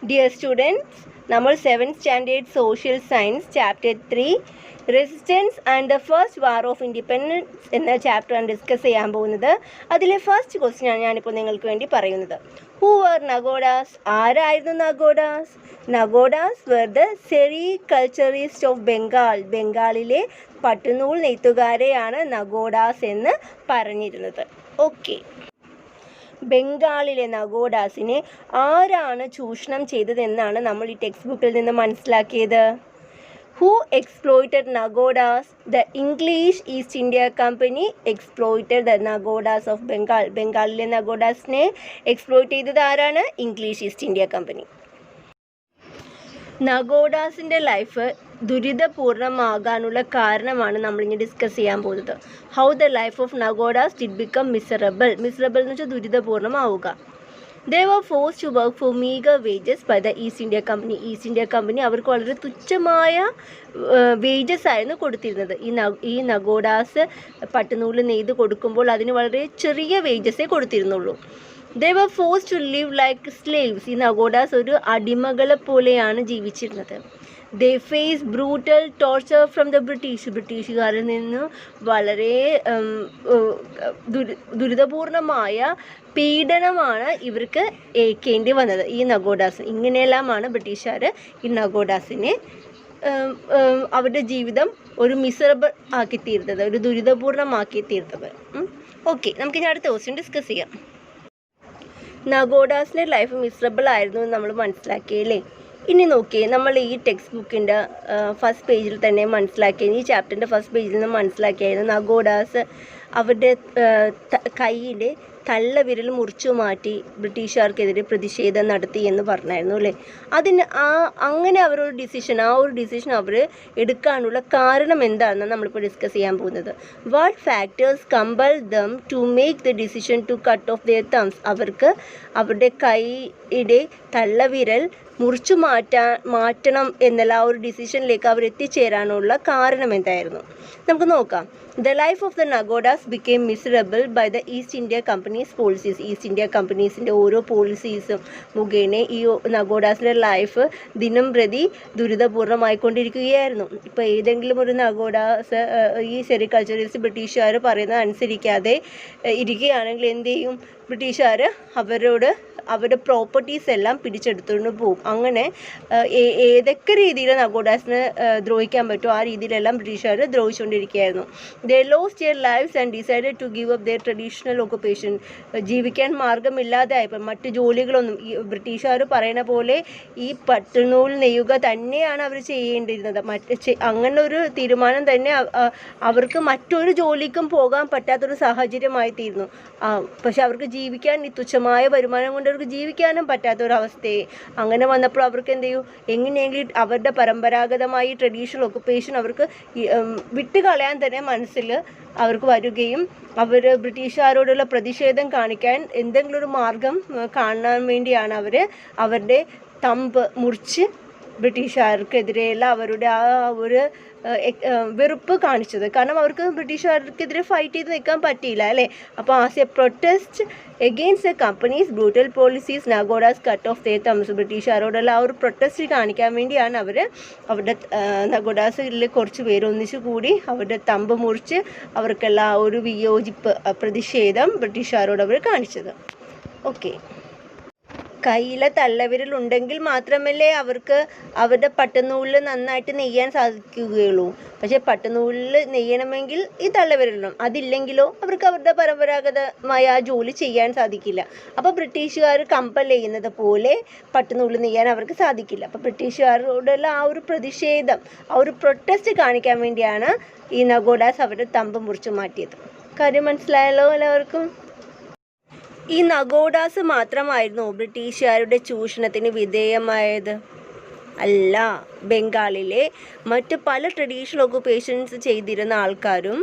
Dear students, നമ്മൾ 7th standard social science chapter 3 resistance and the first war of independence എന്ന ചാപ്റ്ററാണ് discuss ചെയ്യാൻ പോകുന്നത്. അതിലെ ഫസ്റ്റ് ക്വസ്റ്റ്യനാണ് ഞാനിപ്പോൾ നിങ്ങൾക്ക് വേണ്ടി പറയുന്നത്. Who were Nagodas? ആരായിരുന്നു Nagodas? Nagodas were the sericulturist of Bengal. ബംഗാളിലെ പട്ടുനൂൽ നെയ്ത്തുകാരെയാണ് നഗോഡാസ് എന്ന് പറഞ്ഞിരുന്നത്. ഓക്കെ, ബംഗാളിലെ നഗോഡാസിനെ ആരാണ് ചൂഷണം ചെയ്തതെന്നാണ് നമ്മൾ ഈ ടെക്സ്റ്റ് ബുക്കിൽ നിന്ന് മനസ്സിലാക്കിയത്. Who exploited Nagodas? The English East India Company exploited the Nagodas of Bengal. ബംഗാളിലെ നഗോഡാസിനെ എക്സ്പ്ലോയിറ്റ് ചെയ്തത് ആരാണ്? English East India Company. നഗോഡാസിൻ്റെ ലൈഫ് ദുരിതപൂർണമാകാനുള്ള കാരണമാണ് നമ്മളിങ്ങനെ ഡിസ്കസ് ചെയ്യാൻ പോകുന്നത്. How the life of Nagodas did become miserable. Miserable എന്ന് വെച്ചാൽ ദുരിതപൂർണമാവുക. They were forced to work for meagre wages by the East India Company. East India Company അവർക്ക് വളരെ തുച്ഛമായ വേജസ് ആയിരുന്നു കൊടുത്തിരുന്നത്. ഈ നഗോഡാസ് പട്ടുനൂല് നെയ്ത് കൊടുക്കുമ്പോൾ അതിന് വളരെ ചെറിയ വേജസേ കൊടുത്തിരുന്നുള്ളൂ. They were forced to live like slaves. ഈ നഗോഡാസ് ഒരു അടിമകളെ പോലെയാണ് ജീവിച്ചിരുന്നത്. They faced brutal torture from the British. ബ്രിട്ടീഷുകാരിൽ നിന്ന് വളരെ ദുരിതപൂർണമായ പീഡനമാണ് ഇവർക്ക് ഏൽക്കേണ്ടി വന്നത് ഈ നഗോഡാസ്. ഇങ്ങനെയെല്ലാമാണ് ബ്രിട്ടീഷുകാർ ഈ നഗോഡാസിനെ അവരുടെ ജീവിതം ഒരു മിസറബിൾ ആക്കി തീർത്തത്, ഒരു ദുരിതപൂർണമാക്കി തീർത്തത്. ഓക്കെ, നമുക്കിനി അടുത്ത ക്വസ്റ്റ്യൻ ഡിസ്കസ് ചെയ്യാം. നഗോഡാസിൻ്റെ ലൈഫ് മിസറബിൾ ആയിരുന്നു എന്ന് നമ്മൾ മനസ്സിലാക്കിയല്ലേ. ഇനി നോക്കിയേ, നമ്മൾ ഈ ടെക്സ്റ്റ് ബുക്കിൻ്റെ ഫസ്റ്റ് പേജിൽ തന്നെ മനസ്സിലാക്കിയത്, ഈ ചാപ്റ്ററിൻ്റെ ഫസ്റ്റ് പേജിൽ നിന്ന് മനസ്സിലാക്കിയായിരുന്നു നഗോഡാസ് അവരുടെ കൈയിലെ തള്ളവിരൽ മുറിച്ചു മാറ്റി ബ്രിട്ടീഷുകാർക്കെതിരെ പ്രതിഷേധം നടത്തി എന്ന് പറഞ്ഞായിരുന്നു അല്ലേ. അങ്ങനെ ആ ഒരു ഡിസിഷൻ അവർ എടുക്കാനുള്ള കാരണം എന്താണെന്ന് നമ്മളിപ്പോൾ ഡിസ്കസ് ചെയ്യാൻ പോകുന്നത്. What factors compel them to make the decision to cut off their thumbs. അവർക്ക് അവരുടെ കൈയുടെ തള്ളവിരൽ മുറിച്ചു മാറ്റണം എന്നുള്ള ആ ഒരു ഡിസിഷനിലേക്ക് അവർ എത്തിച്ചേരാനുള്ള കാരണം എന്തായിരുന്നു നമുക്ക് നോക്കാം. The life of the Nagodas became miserable by the East India Company's policies. East India കമ്പനീസിൻ്റെ ഓരോ പോളിസീസും മുഖേന ഈ നഗോഡാസിൻ്റെ ലൈഫ് ദിനം പ്രതി ദുരിതപൂർണ്ണമായിക്കൊണ്ടിരിക്കുകയായിരുന്നു. ഇപ്പോൾ ഏതെങ്കിലും ഒരു നഗോഡാസ് ഈ സെറികൾച്ചറിസ്റ്റ് ബ്രിട്ടീഷുകാർ പറയുന്നത് അനുസരിക്കാതെ ഇരിക്കുകയാണെങ്കിൽ എന്ത് ചെയ്യും? ബ്രിട്ടീഷുകാർ അവരുടെ പ്രോപ്പർട്ടീസ് എല്ലാം പിടിച്ചെടുത്തുകൊണ്ട് പോകും. അങ്ങനെ ഏതൊക്കെ രീതിയിൽ നഗോഡാസിന് ദ്രോഹിക്കാൻ പറ്റുമോ ആ രീതിയിലെല്ലാം ബ്രിട്ടീഷുകാർ ദ്രോഹിച്ചുകൊണ്ടിരിക്കുകയായിരുന്നു. They lost their lives and decided to give up their traditional occupation. ജീവിക്കാൻ മാർഗമില്ലാതായപ്പോൾ മറ്റ് ജോലികളൊന്നും ഈ ബ്രിട്ടീഷുകാർ പറയുന്ന പോലെ ഈ പട്ടുനൂൽ നെയ്യുക തന്നെയാണ് അവർ ചെയ്യേണ്ടിയിരുന്നത്. അങ്ങനെ ഒരു തീരുമാനം തന്നെ അവർക്ക് മറ്റൊരു ജോലിക്കും പോകാൻ പറ്റാത്തൊരു സാഹചര്യമായി തീർന്നു. പക്ഷെ അവർക്ക് ജീവിക്കാൻ ഈ തുച്ഛമായ വരുമാനം കൊണ്ട് അവർക്ക് ജീവിക്കാനും പറ്റാത്തൊരവസ്ഥയെ അങ്ങനെ വന്നപ്പോൾ അവർക്ക് എന്ത് ചെയ്യും? എങ്ങനെയെങ്കിലും അവരുടെ പരമ്പരാഗതമായി ട്രഡീഷണൽ ഒക്കുപ്പേഷൻ അവർക്ക് വിട്ടുകളയാൻ തന്നെ മനസ്സിൽ അവർക്ക് വരികയും അവർ ബ്രിട്ടീഷുകാരോടുള്ള പ്രതിഷേധം കാണിക്കാൻ എന്തെങ്കിലും ഒരു മാർഗം കാണാൻ വേണ്ടിയാണ് അവർ അവരുടെ തമ്പ് മുറിച്ച് ബ്രിട്ടീഷുകാർക്കെതിരെയുള്ള അവരുടെ ആ ഒരു വെറുപ്പ് കാണിച്ചത്. കാരണം അവർക്ക് ബ്രിട്ടീഷുകാർക്കെതിരെ ഫൈറ്റ് ചെയ്ത് നിൽക്കാൻ പറ്റിയില്ല അല്ലേ. അപ്പോൾ as a protest against the company's brutal policies Nagodas cut off their thumbs. ബ്രിട്ടീഷുകാരോടുള്ള ആ ഒരു പ്രൊട്ടസ്റ്റ് കാണിക്കാൻ വേണ്ടിയാണ് അവർ അവരുടെ നഗോഡാസിൽ കുറച്ച് പേര് ഒന്നിച്ചു കൂടി അവരുടെ തമ്പ് മുറിച്ച് അവർക്കുള്ള ആ ഒരു വിയോജിപ്പ് പ്രതിഷേധം ബ്രിട്ടീഷുകാരോട് അവർ കാണിച്ചത്. ഓക്കെ, കയ്യിലെ തള്ളവിരലുണ്ടെങ്കിൽ മാത്രമല്ലേ അവർക്ക് അവരുടെ പട്ടുനൂലിൽ നന്നായിട്ട് നെയ്യാൻ സാധിക്കുകയുള്ളൂ. പക്ഷേ പട്ടുനൂലിൽ നെയ്യണമെങ്കിൽ ഈ തള്ളവിരലും, അതില്ലെങ്കിലോ അവർക്ക് അവരുടെ പരമ്പരാഗതമായ ആ ജോലി ചെയ്യാൻ സാധിക്കില്ല. അപ്പോൾ ബ്രിട്ടീഷുകാർ കമ്പൽ ചെയ്യുന്നത് പോലെ പട്ടുനൂലിൽ നെയ്യാൻ അവർക്ക് സാധിക്കില്ല. അപ്പോൾ ബ്രിട്ടീഷുകാരോടുള്ള ആ ഒരു പ്രതിഷേധം, ആ ഒരു പ്രൊട്ടസ്റ്റ് കാണിക്കാൻ വേണ്ടിയാണ് ഈ നഗോഡാസ് അവരുടെ തമ്പ് മുറിച്ചു മാറ്റിയത്. കാര്യം മനസ്സിലായല്ലോ എല്ലാവർക്കും? ഈ നഗോഡാസ് മാത്രമായിരുന്നു ബ്രിട്ടീഷുകാരുടെ ചൂഷണത്തിന് വിധേയമായത്? അല്ല, ബംഗാളിലെ മറ്റ് പല ട്രഡീഷണൽ ഒക്കുപ്പേഷൻസ് ചെയ്തിരുന്ന ആൾക്കാരും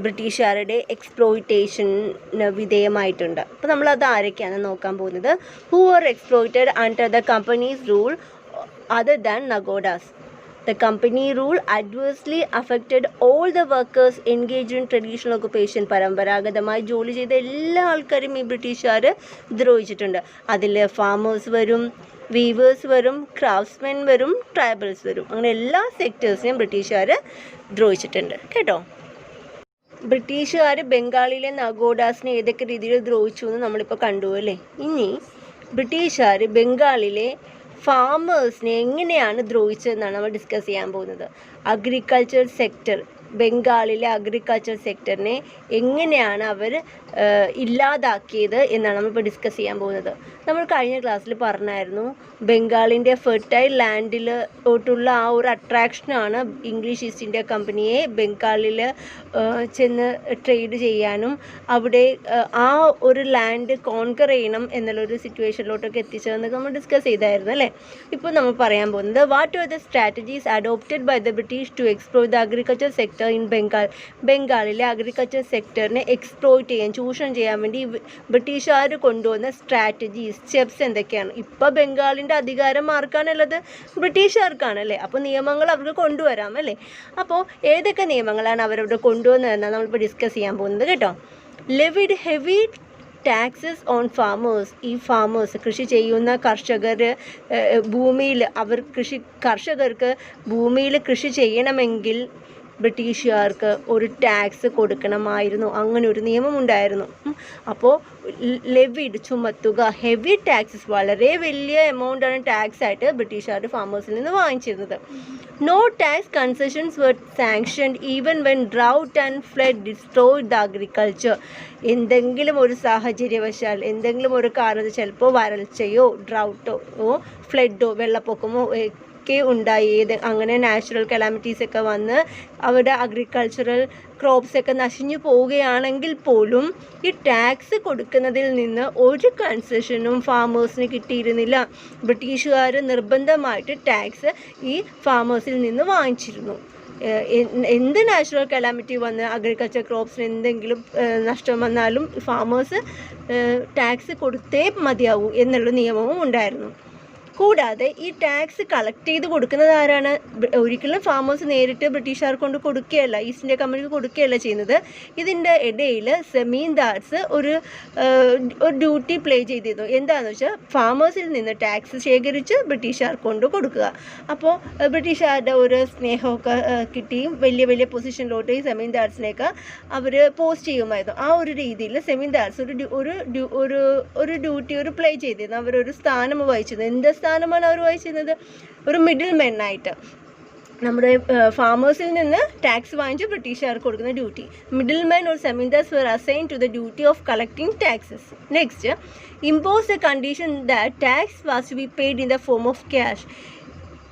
ബ്രിട്ടീഷുകാരുടെ എക്സ്പ്ലോയിറ്റേഷന് വിധേയമായിട്ടുണ്ട്. അപ്പോൾ നമ്മളത് ആരൊക്കെയാണെന്ന് നോക്കാൻ പോകുന്നത്. Who are exploited under the companies rule other than Nagodas. The company rule adversely affected all the workers engaged in traditional occupation. പരമ്പരാഗതമായി ജോലി ചെയ്ത എല്ലാ ആൾക്കാരും ഈ ബ്രിട്ടീഷുകാർ ദ്രോഹിച്ചിട്ടുണ്ട്. അതിൽ ഫാമേഴ്സ് വരും, വീവേഴ്സ് വരും, ക്രാഫ്റ്റ്സ്മെൻ വരും, ട്രൈബൽസ് വരും. അങ്ങനെ എല്ലാ സെക്ടേഴ്സിനെയും ബ്രിട്ടീഷുകാർ ദ്രോഹിച്ചിട്ടുണ്ട് കേട്ടോ. ബ്രിട്ടീഷുകാർ ബംഗാളിലെ നഗോഡാസിനെ ഏതൊക്കെ രീതിയിൽ ദ്രോഹിച്ചു എന്ന് നമ്മളിപ്പോൾ കണ്ടു അല്ലേ. ഇനി ബ്രിട്ടീഷുകാർ ബംഗാളിലെ ഫാമേഴ്സിനെ എങ്ങനെയാണ് ദ്രോഹിച്ചതെന്നാണ് നമ്മൾ ഡിസ്കസ് ചെയ്യാൻ പോകുന്നത്. അഗ്രികൾച്ചർ സെക്ടർ, ബംഗാളിലെ അഗ്രികൾച്ചർ സെക്ടറിനെ എങ്ങനെയാണ് അവർ ഇല്ലാതാക്കിയത് എന്നാണ് നമ്മളിപ്പോൾ ഡിസ്കസ് ചെയ്യാൻ പോകുന്നത്. നമ്മൾ കഴിഞ്ഞ ക്ലാസ്സിൽ പറഞ്ഞായിരുന്നു ബംഗാളിൻ്റെ ഫെർട്ടൈൽ ലാൻഡിലോട്ടുള്ള ആ ഒരു അട്രാക്ഷനാണ് ഇംഗ്ലീഷ് ഈസ്റ്റ് ഇന്ത്യ കമ്പനിയെ ബംഗാളിൽ ചെന്ന് ട്രേഡ് ചെയ്യാനും അവിടെ ആ ഒരു ലാൻഡ് കോൺകർ ചെയ്യണം എന്നുള്ളൊരു സിറ്റുവേഷനിലോട്ടൊക്കെ എത്തിച്ചതെന്നൊക്കെ നമ്മൾ ഡിസ്കസ് ചെയ്തായിരുന്നു അല്ലേ. ഇപ്പോൾ നമ്മൾ പറയാൻ പോകുന്നത് what are the strategies adopted by the British to exploit the agriculture sector in Bengal. ബംഗാളിലെ അഗ്രികൾച്ചർ സെക്ടറിനെ എക്സ്പ്ലോയിറ്റ് ചെയ്യാൻ, ചൂഷണം ചെയ്യാൻ വേണ്ടി ബ്രിട്ടീഷുകാർ കൊണ്ടുവന്ന സ്ട്രാറ്റജീസ്, സ്റ്റെപ്സ് എന്തൊക്കെയാണ്. ഇപ്പോൾ ബംഗാളിൻ്റെ അധികാരം ആർക്കാണുള്ളത്? ബ്രിട്ടീഷുകാർക്കാണല്ലേ. അപ്പോൾ നിയമങ്ങൾ അവർക്ക് കൊണ്ടുവരാം അല്ലേ. അപ്പോൾ ഏതൊക്കെ നിയമങ്ങളാണ് അവരവിടെ കൊണ്ടുവന്നതെന്നാണ് നമ്മളിപ്പോൾ ഡിസ്കസ് ചെയ്യാൻ പോകുന്നത് കേട്ടോ. Levied heavy taxes on farmers. ഈ ഫാമേഴ്സ്, കൃഷി ചെയ്യുന്ന കർഷകർ, ഭൂമിയിൽ കർഷകർക്ക് ഭൂമിയിൽ കൃഷി ചെയ്യണമെങ്കിൽ ബ്രിട്ടീഷുകാർക്ക് ഒരു ടാക്സ് കൊടുക്കണമായിരുന്നു. അങ്ങനെ ഒരു നിയമമുണ്ടായിരുന്നു. അപ്പോൾ ലെവിഡ്, ചുമത്തുക, ഹെവി ടാക്സസ്, വളരെ വലിയ എമൗണ്ടാണ് ടാക്സ് ആയിട്ട് ബ്രിട്ടീഷുകാർ ഫാമേഴ്സിൽ നിന്ന് വാങ്ങിച്ചിരുന്നത്. No tax concessions were sanctioned even when drought and flood destroyed the agriculture. എന്തെങ്കിലും ഒരു സാഹചര്യവശാൽ, എന്തെങ്കിലും ഒരു കാരണത്തിൽ, ചിലപ്പോൾ വരൾച്ചയോ ഡ്രൗട്ടോ ഫ്ലഡോ വെള്ളപ്പൊക്കമോ ഒക്കെ ഉണ്ടായി, അങ്ങനെ നാച്ചുറൽ കലാമിറ്റീസ് ഒക്കെ വന്ന് അവരുടെ അഗ്രികൾച്ചറൽ ക്രോപ്സ് ഒക്കെ നശിഞ്ഞു പോവുകയാണെങ്കിൽ പോലും ഈ ടാക്സ് കൊടുക്കുന്നതിൽ നിന്ന് ഒരു കൺസെഷനും ഫാമേഴ്സിന് കിട്ടിയിരുന്നില്ല. ബ്രിട്ടീഷുകാർ നിർബന്ധമായിട്ട് ടാക്സ് ഈ ഫാമേഴ്സിൽ നിന്ന് വാങ്ങിച്ചിരുന്നു. എന്ത് നാച്ചുറൽ കലാമിറ്റി വന്ന് അഗ്രികൾച്ചർ ക്രോപ്സിന് എന്തെങ്കിലും നഷ്ടം വന്നാലും ഫാമേഴ്സ് ടാക്സ് കൊടുത്തേ മതിയാവൂ എന്നുള്ള നിയമവും ഉണ്ടായിരുന്നു. കൂടാതെ ഈ ടാക്സ് കളക്ട് ചെയ്ത് കൊടുക്കുന്നത് ആരാണ്? ഒരിക്കലും ഫാമേഴ്സ് നേരിട്ട് ബ്രിട്ടീഷുകാർ കൊണ്ട് കൊടുക്കുകയല്ല, ഈസ്റ്റ് ഇന്ത്യ കമ്പനിക്ക് കൊടുക്കുകയല്ല ചെയ്യുന്നത്. ഇതിൻ്റെ ഇടയിൽ സെമീൻദാർസ് ഒരു ഡ്യൂട്ടി പ്ലേ ചെയ്തിരുന്നു. എന്താണെന്ന് വെച്ചാൽ ഫാമേഴ്സിൽ നിന്ന് ടാക്സ് ശേഖരിച്ച് ബ്രിട്ടീഷുകാർ കൊണ്ട് കൊടുക്കുക. അപ്പോൾ ബ്രിട്ടീഷുകാരുടെ ഒരു സ്നേഹമൊക്കെ കിട്ടിയും വലിയ വലിയ പൊസിഷനിലോട്ട് ഈ സെമീൻദാർസിനെയൊക്കെ അവർ പോസ്റ്റ് ചെയ്യുമായിരുന്നു. ആ ഒരു രീതിയിൽ സെമീൻദാർസ് ഒരു ഡ്യൂട്ടി പ്ലേ ചെയ്തിരുന്നു. അവരൊരു സ്ഥാനം വഹിച്ചിരുന്നു. എന്ത് സ്ഥാനമാണ് അവർ വഹിച്ചിരുന്നത്? ഒരു മിഡിൽ മെന്നായിട്ട് നമ്മുടെ ഫാമേഴ്സിൽ നിന്ന് ടാക്സ് വാങ്ങിച്ച് ബ്രിട്ടീഷുകാർക്ക് കൊടുക്കുന്ന duty. Middlemen or zamindars were assigned to the duty of collecting taxes. Next, impose the condition that tax was to be paid in the form of cash.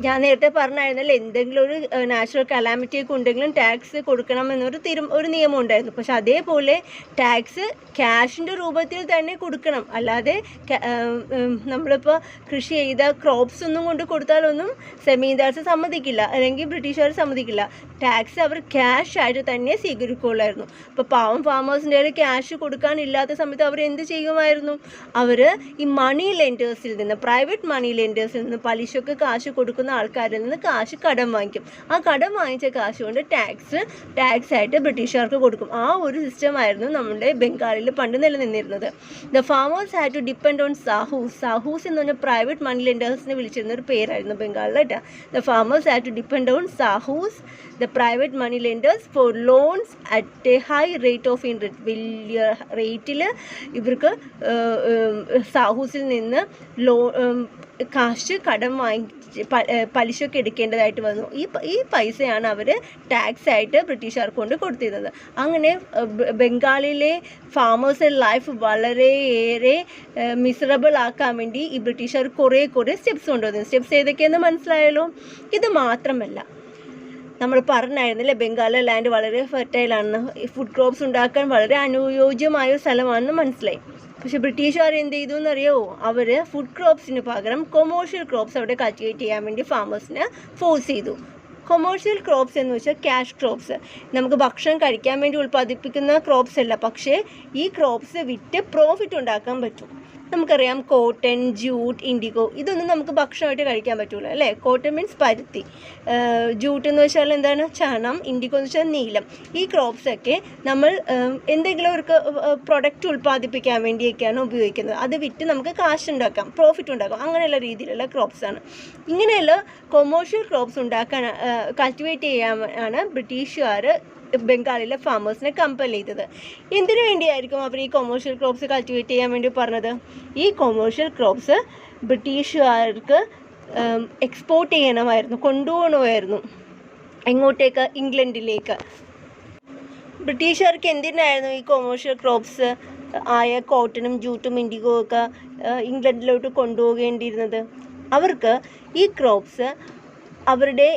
ഞാൻ നേരത്തെ പറഞ്ഞായിരുന്നല്ലോ, എന്തെങ്കിലും ഒരു നാച്ചുറൽ കലാമിറ്റിയൊക്കെ ഉണ്ടെങ്കിലും ടാക്സ് കൊടുക്കണമെന്നൊരു ഒരു നിയമം ഉണ്ടായിരുന്നു. പക്ഷെ അതേപോലെ ടാക്സ് ക്യാഷിൻ്റെ രൂപത്തിൽ തന്നെ കൊടുക്കണം. അല്ലാതെ നമ്മളിപ്പോൾ കൃഷി ചെയ്ത ക്രോപ്സ് ഒന്നും കൊണ്ട് കൊടുത്താലൊന്നും സെമീൻദാർസ് സമ്മതിക്കില്ല, അല്ലെങ്കിൽ ബ്രിട്ടീഷുകാർ സമ്മതിക്കില്ല. ടാക്സ് അവർ ക്യാഷ് ആയിട്ട് തന്നെ സ്വീകരിക്കുകയുള്ളായിരുന്നു. ഇപ്പോൾ പാവം ഫാമേഴ്സിൻ്റെ കയ്യിൽ ക്യാഷ് കൊടുക്കാനില്ലാത്ത സമയത്ത് അവർ എന്ത് ചെയ്യുമായിരുന്നു? അവർ ഈ മണി ലെൻഡേഴ്സിൽ നിന്ന്, പ്രൈവറ്റ് മണി ലെൻഡേഴ്സിൽ നിന്ന് പലിശക്ക് കാശ് കൊടുക്കുന്ന ആൾക്കാരിൽ നിന്ന് കാശ് കടം വാങ്ങിക്കും. ആ കടം വാങ്ങിച്ച കാശ് കൊണ്ട് ടാക്സ് ആയിട്ട് ബ്രിട്ടീഷുകാർക്ക് കൊടുക്കും. ആ ഒരു സിസ്റ്റമായിരുന്നു നമ്മുടെ ബംഗാളിൽ പണ്ട് നിലനിന്നിരുന്നത്. The farmers had to depend on sahus എന്ന് പറഞ്ഞാൽ പ്രൈവറ്റ് മണി ലെൻഡേഴ്സിനെ വിളിച്ചിരുന്ന ഒരു പേരായിരുന്നു ബംഗാളിൽ കേട്ടോ. The farmers had to depend on sahus, the private money lenders for loans at a high rate of interest. വലിയ റേറ്റിൽ ഇവർക്ക് സാഹൂസിൽ നിന്ന് കാശ് കടം വാങ്ങിച്ച് പലിശയൊക്കെ എടുക്കേണ്ടതായിട്ട് വന്നു. ഈ പൈസയാണ് അവർ ടാക്സ് ആയിട്ട് ബ്രിട്ടീഷുകാർക്ക് കൊണ്ട് കൊടുത്തിരുന്നത്. അങ്ങനെ ബംഗാളിലെ ഫാമേഴ്സ് ലൈഫ് വളരെയേറെ മിസറബിൾ ആക്കാൻ വേണ്ടി ഈ ബ്രിട്ടീഷുകാർ കുറേ സ്റ്റെപ്സ് കൊണ്ടുവന്നു. സ്റ്റെപ്സ് ഏതൊക്കെയെന്ന് മനസ്സിലായല്ലോ. ഇത് മാത്രമല്ല, നമ്മൾ പറഞ്ഞായിരുന്നില്ലേ ബംഗാളിലെ ലാൻഡ് വളരെ ഫെർട്ടൈലാണെന്ന്, ഫുഡ് ക്രോപ്സ് ഉണ്ടാക്കാൻ വളരെ അനുയോജ്യമായ ഒരു സ്ഥലമാണെന്ന് മനസ്സിലായി. പക്ഷെ ബ്രിട്ടീഷുകാർ എന്ത് ചെയ്തു എന്നറിയാമോ? അവർ ഫുഡ് ക്രോപ്സിന് പകരം കൊമേഴ്ഷ്യൽ ക്രോപ്സ് അവിടെ കൾട്ടിവേറ്റ് ചെയ്യാൻ വേണ്ടി ഫാമേഴ്സിനെ ഫോഴ്സ് ചെയ്തു. കൊമേഴ്ഷ്യൽ ക്രോപ്സ് എന്ന് വെച്ചാൽ ക്യാഷ് ക്രോപ്സ്, നമുക്ക് ഭക്ഷണം കഴിക്കാൻ വേണ്ടി ഉൽപ്പാദിപ്പിക്കുന്ന ക്രോപ്സ് അല്ല, പക്ഷേ ഈ ക്രോപ്സ് വിറ്റ് പ്രോഫിറ്റ് ഉണ്ടാക്കാൻ പറ്റും. നമുക്കറിയാം കോട്ടൺ, ജൂട്ട്, ഇൻഡിഗോ ഇതൊന്നും നമുക്ക് ഭക്ഷണമായിട്ട് കഴിക്കാൻ പറ്റൂല അല്ലേ. കോട്ടൺ മീൻസ് പരുത്തി, ജൂട്ട് എന്ന് വെച്ചാൽ എന്താണ് ചണം, ഇൻഡിഗോ എന്ന് വെച്ചാൽ നീലം. ഈ ക്രോപ്സൊക്കെ നമ്മൾ എന്തെങ്കിലും ഒരു പ്രൊഡക്റ്റ് ഉൽപ്പാദിപ്പിക്കാൻ വേണ്ടിയൊക്കെയാണ് ഉപയോഗിക്കുന്നത്. അത് വിറ്റ് നമുക്ക് കാശുണ്ടാക്കാം, പ്രോഫിറ്റ് ഉണ്ടാക്കാം, അങ്ങനെയുള്ള രീതിയിലുള്ള ക്രോപ്സാണ്. ഇങ്ങനെയുള്ള കൊമേഴ്ഷ്യൽ ക്രോപ്സ് ഉണ്ടാക്കാൻ കൾട്ടിവേറ്റ് ചെയ്യാനാണ് ബ്രിട്ടീഷുകാർ ബംഗാളിലെ ഫാമേഴ്സിനെ കമ്പൽ ചെയ്തത്. എന്തിനു വേണ്ടിയായിരിക്കും അവർ ഈ കൊമേഴ്ഷ്യൽ ക്രോപ്സ് കൾട്ടിവേറ്റ് ചെയ്യാൻ വേണ്ടി പറഞ്ഞത്? ഈ കൊമേഴ്ഷ്യൽ ക്രോപ്സ് ബ്രിട്ടീഷുകാർക്ക് എക്സ്പോർട്ട് ചെയ്യണമായിരുന്നു, കൊണ്ടുപോകണമായിരുന്നു. എങ്ങോട്ടേക്ക്? ഇംഗ്ലണ്ടിലേക്ക്. ബ്രിട്ടീഷുകാർക്ക് എന്തിനായിരുന്നു ഈ കൊമേഴ്ഷ്യൽ ക്രോപ്സ് ആയ കോട്ടണും ജൂട്ടും ഇൻഡിഗോ ഒക്കെ ഇംഗ്ലണ്ടിലോട്ട് കൊണ്ടുപോകേണ്ടിയിരുന്നത്? അവർക്ക് ഈ ക്രോപ്സ് അവരുടെ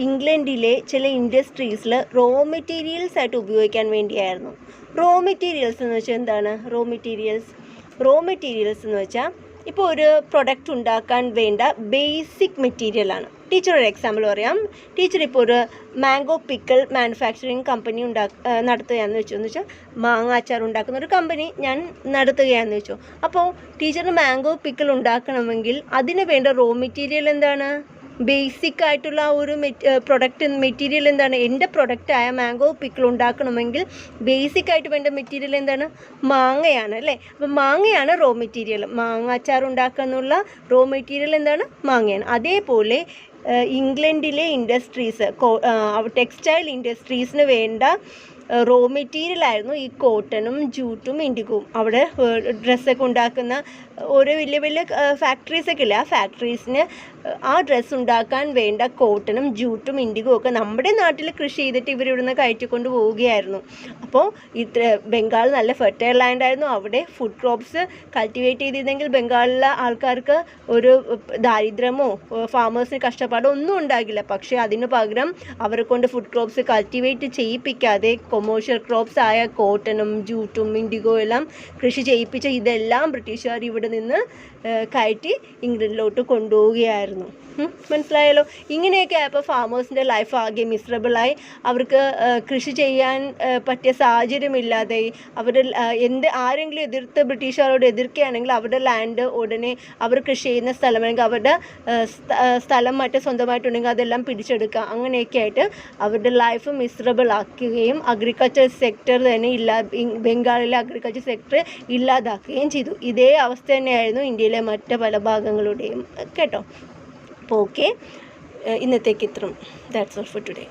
ഇംഗ്ലണ്ടിലെ ചില ഇൻഡസ്ട്രീസിൽ റോ മെറ്റീരിയൽസ് ആയിട്ട് ഉപയോഗിക്കാൻ വേണ്ടിയായിരുന്നു. റോ മെറ്റീരിയൽസ് എന്ന് വെച്ചാൽ എന്താണ്? റോ മെറ്റീരിയൽസ് എന്ന് വെച്ചാൽ ഇപ്പോൾ ഒരു പ്രൊഡക്റ്റ് ഉണ്ടാക്കാൻ വേണ്ട ബേസിക് മെറ്റീരിയലാണ്. ടീച്ചർ ഒരു എക്സാമ്പിൾ പറയാം. ടീച്ചർ ഇപ്പോൾ ഒരു മാംഗോ പിക്കിൾ മാനുഫാക്ചറിങ് കമ്പനി നടത്തുകയാണെന്ന് വെച്ചാൽ മാങ്ങ അച്ചാർ ഉണ്ടാക്കുന്ന ഒരു കമ്പനി ഞാൻ നടത്തുകയാണെന്ന് വെച്ചു. അപ്പോൾ ടീച്ചറിന് മാംഗോ പിക്കിൾ ഉണ്ടാക്കണമെങ്കിൽ അതിന് വേണ്ട റോ മെറ്റീരിയൽ എന്താണ്? ബേസിക് ആയിട്ടുള്ള ഒരു മെറ്റീരിയൽ എന്താണ്? എൻ്റെ പ്രൊഡക്റ്റായ മാംഗോ പിക്കിൾ ഉണ്ടാക്കണമെങ്കിൽ ബേസിക് ആയിട്ട് വേണ്ട മെറ്റീരിയൽ എന്താണ്? മാങ്ങയാണ് അല്ലേ. അപ്പം മാങ്ങയാണ് റോ മെറ്റീരിയൽ. മാങ്ങ അച്ചാർ ഉണ്ടാക്കാനുള്ള റോ മെറ്റീരിയൽ എന്താണ്? മാങ്ങയാണ്. അതേപോലെ ഇംഗ്ലണ്ടിലെ ഇൻഡസ്ട്രീസ്, ടെക്സ്റ്റൈൽ ഇൻഡസ്ട്രീസിന് വേണ്ട റോ മെറ്റീരിയലായിരുന്നു ഈ കോട്ടണും ജൂട്ടും ഇൻഡിഗോവും. അവിടെ ഡ്രസ്സൊക്കെ ഉണ്ടാക്കുന്ന ഓരോ വലിയ വലിയ ഫാക്ടറീസൊക്കെ ഇല്ലേ, ആ ഫാക്ടറീസിന് ആ ഡ്രസ്സ് ഉണ്ടാക്കാൻ വേണ്ട കോട്ടണും ജൂട്ടും ഇൻഡിഗോ ഒക്കെ നമ്മുടെ നാട്ടിൽ കൃഷി ചെയ്തിട്ട് ഇവരിവിടുന്ന് കയറ്റിക്കൊണ്ട് പോവുകയായിരുന്നു. അപ്പോൾ ബംഗാൾ നല്ല ഫെർട്ടൈൽ ലാൻഡായിരുന്നു. അവിടെ ഫുഡ് ക്രോപ്സ് കൾട്ടിവേറ്റ് ചെയ്തിരുന്നെങ്കിൽ ബംഗാളിലെ ആൾക്കാർക്ക് ഒരു ദാരിദ്ര്യമോ ഫാമേഴ്സിന് കഷ്ടപ്പാടോ ഒന്നും ഉണ്ടാകില്ല. പക്ഷേ അതിന് പകരം അവരെ കൊണ്ട് ഫുഡ് ക്രോപ്സ് കൾട്ടിവേറ്റ് ചെയ്യിപ്പിക്കാതെ കൊമേഴ്ഷ്യൽ ക്രോപ്സ് ആയ കോട്ടണും ജൂട്ടും ഇൻഡിഗോ എല്ലാം കൃഷി ചെയ്യിപ്പിച്ച ഇതെല്ലാം ബ്രിട്ടീഷുകാർ ഇവിടെ നിന്ന് കയറ്റി ഇംഗ്ലണ്ടിലോട്ട് കൊണ്ടുപോവുകയായിരുന്നു. മനസ്സിലായല്ലോ. ഇങ്ങനെയൊക്കെ ആയപ്പോൾ ഫാമേഴ്സിൻ്റെ ലൈഫ് ആകെ മിസറബിളായി. അവർക്ക് കൃഷി ചെയ്യാൻ പറ്റിയ സാഹചര്യമില്ലാതെ ആരെങ്കിലും ബ്രിട്ടീഷുകാരോട് എതിർക്കുകയാണെങ്കിൽ അവരുടെ ലാൻഡ് ഉടനെ അവർ കൃഷി ചെയ്യുന്ന സ്ഥലമാണെങ്കിൽ അവരുടെ സ്ഥലം മറ്റേ സ്വന്തമായിട്ടുണ്ടെങ്കിൽ അതെല്ലാം പിടിച്ചെടുക്കുക. അങ്ങനെയൊക്കെ ആയിട്ട് അവരുടെ ലൈഫ് മിസറബിൾ ആക്കുകയും അഗ്രികൾച്ചർ സെക്ടർ തന്നെ ബംഗാളിലെ അഗ്രികൾച്ചർ സെക്ടർ ഇല്ലാതാക്കുകയും ചെയ്തു. ഇതേ അവസ്ഥ തന്നെയായിരുന്നു ഇന്ത്യയിലെ മറ്റ് പല ഭാഗങ്ങളുടെയും കേട്ടോ. അപ്പോൾ ഓക്കെ, ഇന്നത്തേക്ക് ഇത്രയും. That's all for today.